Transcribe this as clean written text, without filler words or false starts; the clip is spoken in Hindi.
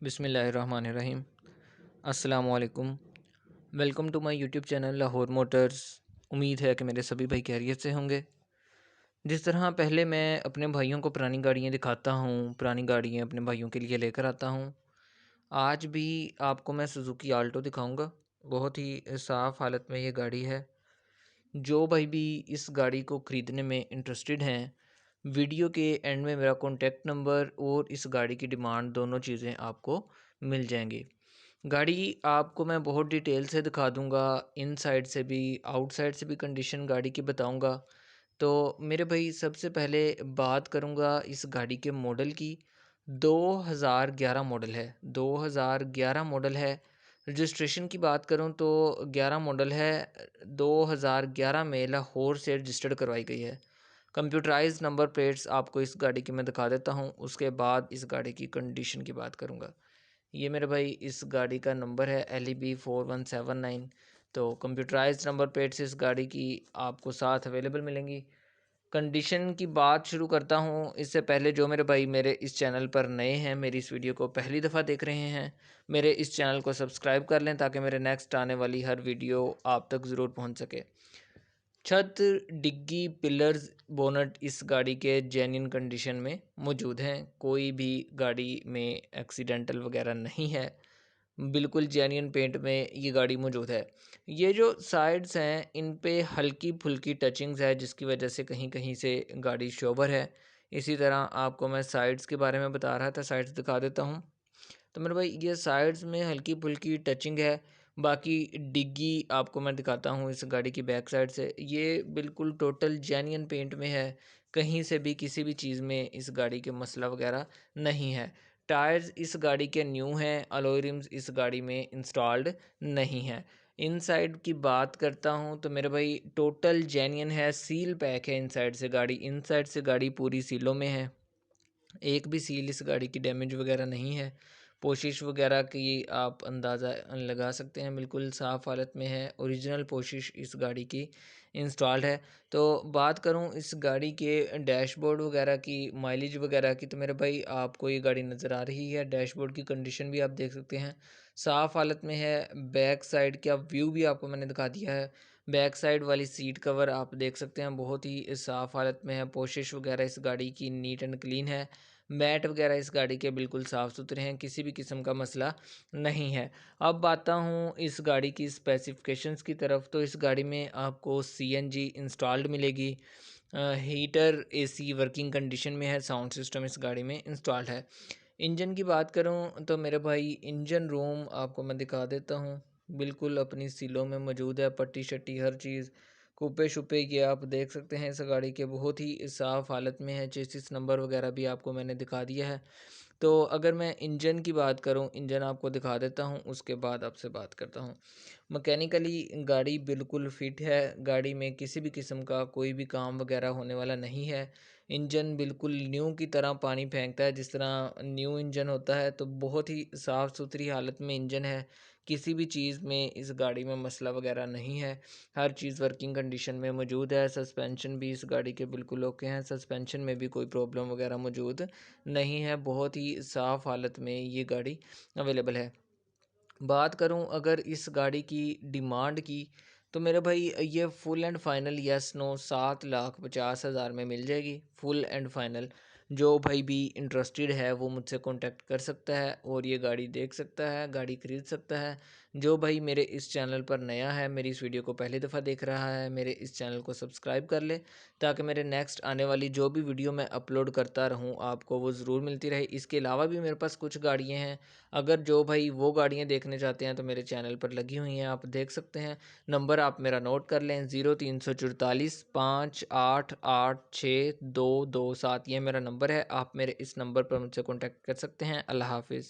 बिस्मिल्लाहिर्रहमानिर्रहीम। अस्सलामुअलैकुम। Welcome to my YouTube channel Lahore motors. उम्मीद है कि मेरे सभी भाई खैरियत से होंगे। जिस तरह पहले मैं अपने भाइयों को पुरानी गाड़ियाँ दिखाता हूँ, पुरानी गाड़ियाँ अपने भाइयों के लिए लेकर आता हूँ, आज भी आपको मैं सुजुकी आल्टो दिखाऊँगा। बहुत ही साफ़ हालत में ये गाड़ी है। जो भाई भी इस गाड़ी को ख़रीदने में इंटरेस्टेड हैं, वीडियो के एंड में मेरा कॉन्टैक्ट नंबर और इस गाड़ी की डिमांड दोनों चीज़ें आपको मिल जाएंगी। गाड़ी आपको मैं बहुत डिटेल से दिखा दूंगा, इनसाइड से भी आउटसाइड से भी कंडीशन गाड़ी की बताऊंगा। तो मेरे भाई सबसे पहले बात करूंगा इस गाड़ी के मॉडल की। 2011 मॉडल है, 2011 मॉडल है। रजिस्ट्रेशन की बात करूं तो 11 मॉडल है, 2011 में लाहौर से रजिस्टर्ड करवाई गई है। कंप्यूटराइज्ड नंबर प्लेट्स आपको इस गाड़ी की मैं दिखा देता हूं, उसके बाद इस गाड़ी की कंडीशन की बात करूंगा। ये मेरे भाई इस गाड़ी का नंबर है LEB4179। तो कंप्यूटराइज्ड नंबर प्लेट्स इस गाड़ी की आपको साथ अवेलेबल मिलेंगी। कंडीशन की बात शुरू करता हूँ। इससे पहले जो मेरे भाई मेरे इस चैनल पर नए हैं, मेरी इस वीडियो को पहली दफ़ा देख रहे हैं, मेरे इस चैनल को सब्सक्राइब कर लें ताकि मेरे नेक्स्ट आने वाली हर वीडियो आप तक ज़रूर पहुँच सके। छत, डिग्गी, पिलर्स, बोनट इस गाड़ी के जेन्युइन कंडीशन में मौजूद हैं। कोई भी गाड़ी में एक्सीडेंटल वगैरह नहीं है। बिल्कुल जेन्युइन पेंट में ये गाड़ी मौजूद है। ये जो साइड्स हैं इन पे हल्की फुल्की टचिंग्स है, जिसकी वजह से कहीं कहीं से गाड़ी शोबर है। इसी तरह आपको मैं साइड्स के बारे में बता रहा था, साइड्स दिखा देता हूँ। तो मेरे भाई ये साइड्स में हल्की फुल्की टचिंग है। बाकी डिग्गी आपको मैं दिखाता हूँ इस गाड़ी की बैक साइड से। ये बिल्कुल टोटल जेन्युइन पेंट में है। कहीं से भी किसी भी चीज़ में इस गाड़ी के मसला वगैरह नहीं है। टायर्स इस गाड़ी के न्यू हैं। अलॉय रिम्स इस गाड़ी में इंस्टॉल्ड नहीं है। इनसाइड की बात करता हूँ तो मेरे भाई टोटल जेन्युइन है। सील पैक है इनसाइड से गाड़ी, इनसाइड से गाड़ी पूरी सीलों में है। एक भी सील इस गाड़ी की डैमेज वगैरह नहीं है। पोशिश वगैरह की आप अंदाज़ा लगा सकते हैं, बिल्कुल साफ़ हालत में है। ओरिजिनल पोशिश इस गाड़ी की इंस्टॉल्ड है। तो बात करूं इस गाड़ी के डैशबोर्ड वगैरह की, माइलेज वगैरह की, तो मेरे भाई आपको ये गाड़ी नज़र आ रही है। डैशबोर्ड की कंडीशन भी आप देख सकते हैं, साफ़ हालत में है। बैक साइड का व्यू भी आपको मैंने दिखा दिया है। बैक साइड वाली सीट कवर आप देख सकते हैं, बहुत ही साफ़ हालत में है। पोशिश वगैरह इस गाड़ी की नीट एंड क्लीन है। मैट वगैरह इस गाड़ी के बिल्कुल साफ़ सुथरे हैं, किसी भी किस्म का मसला नहीं है। अब आता हूँ इस गाड़ी की स्पेसिफिकेशंस की तरफ। तो इस गाड़ी में आपको CNG इंस्टॉल्ड मिलेगी। हीटर AC वर्किंग कंडीशन में है। साउंड सिस्टम इस गाड़ी में इंस्टॉल्ड है। इंजन की बात करूं तो मेरे भाई इंजन रूम आपको मैं दिखा देता हूं, बिल्कुल अपनी सीलों में मौजूद है। पट्टी शट्टी हर चीज़, कूपे शुपे ये आप देख सकते हैं इस गाड़ी के, बहुत ही साफ़ हालत में है। चेसिस नंबर वगैरह भी आपको मैंने दिखा दिया है। तो अगर मैं इंजन की बात करूं, इंजन आपको दिखा देता हूं, उसके बाद आपसे बात करता हूं। मैकेनिकली गाड़ी बिल्कुल फिट है। गाड़ी में किसी भी किस्म का कोई भी काम वगैरह होने वाला नहीं है। इंजन बिल्कुल न्यू की तरह पानी फेंकता है, जिस तरह न्यू इंजन होता है। तो बहुत ही साफ़ सुथरी हालत में इंजन है। किसी भी चीज़ में इस गाड़ी में मसला वगैरह नहीं है। हर चीज़ वर्किंग कंडीशन में मौजूद है। सस्पेंशन भी इस गाड़ी के बिल्कुल ओके हैं। सस्पेंशन में भी कोई प्रॉब्लम वगैरह मौजूद नहीं है। बहुत ही साफ़ हालत में ये गाड़ी अवेलेबल है। बात करूं अगर इस गाड़ी की डिमांड की, तो मेरे भाई ये full and final yes no 7,50,000 में मिल जाएगी। फुल एंड फाइनल जो भाई भी इंटरेस्टेड है वो मुझसे कांटेक्ट कर सकता है और ये गाड़ी देख सकता है, गाड़ी ख़रीद सकता है। जो भाई मेरे इस चैनल पर नया है, मेरी इस वीडियो को पहली दफ़ा देख रहा है, मेरे इस चैनल को सब्सक्राइब कर ले ताकि मेरे नेक्स्ट आने वाली जो भी वीडियो मैं अपलोड करता रहूं आपको वो ज़रूर मिलती रहे। इसके अलावा भी मेरे पास कुछ गाड़ियाँ हैं, अगर जो भाई वो गाड़ियाँ देखने चाहते हैं तो मेरे चैनल पर लगी हुई हैं, आप देख सकते हैं। नंबर आप मेरा नोट कर लें, 0344 5886 227, ये मेरा नंबर है। आप मेरे इस नंबर पर मुझसे कॉन्टैक्ट कर सकते हैं। अल्लाह हाफिज़।